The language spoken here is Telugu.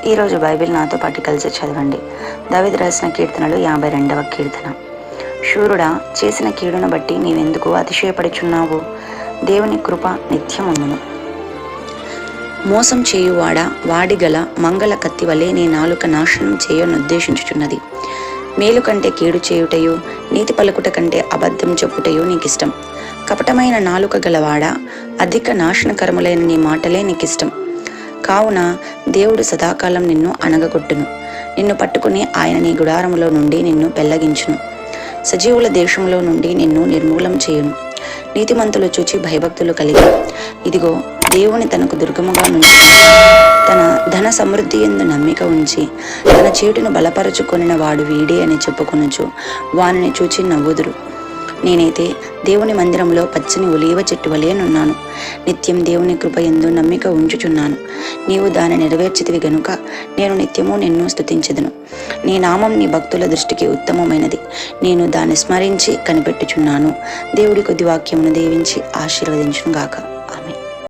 ఈరోజు బైబిల్ నాతో పాటు కలిసి చదవండి. దావీదు రాసిన కీర్తనలు 52వ కీర్తన. శూరుడా, చేసిన కీడును బట్టి నీవెందుకు అతిశయపడుచున్నావు? దేవుని కృప నిత్యముండును. మోసం చేయువాడా, వాడిగల మంగళ కత్తి వలె నీ నాలుక నాశనం చేయనుద్దేశించుచున్నది. మేలు కంటే కీడు చేయుటయు, నీతి పలుకుట కంటే అబద్ధం చెప్పుటయు నీకిష్టం. కపటమైన నాలుక గలవాడా, అధిక నాశనకరములైన నీ మాటలే నీకిష్టం. కావున దేవుడు సదాకాలం నిన్ను అనగగొట్టును. నిన్ను పట్టుకుని ఆయన నీ గుడారములో నుండి నిన్ను పెళ్లగించును. సజీవుల దేశంలో నుండి నిన్ను నిర్మూలం చేయును. నీతిమంతులు చూచి భయభక్తులు కలిగి, ఇదిగో దేవుని తనకు దుర్గముగా నుంచి తన ధన సమృద్ధి యందు నమ్మిక ఉంచి తన చేటును బలపరచుకొనిన వాడు వీడే అని చెప్పుకొనుచు వానిని చూచి నవ్వుదురు. నేనైతే దేవుని మందిరంలో పచ్చని ఒలీవ చెట్టు వలెనున్నాను. నిత్యం దేవుని కృప యందు నమ్మిక ఉంచుచున్నాను. నీవు దాన్ని నెరవేర్చితివి గనుక నేను నిత్యము నిన్ను స్తుతించెదను. నీ నామం నీ భక్తుల దృష్టికి ఉత్తమమైనది. నేను దాన్ని స్మరించి కనిపెట్టుచున్నాను. దేవుడి కొద్ది వాక్యమును దీవించి ఆశీర్వదించును గాక.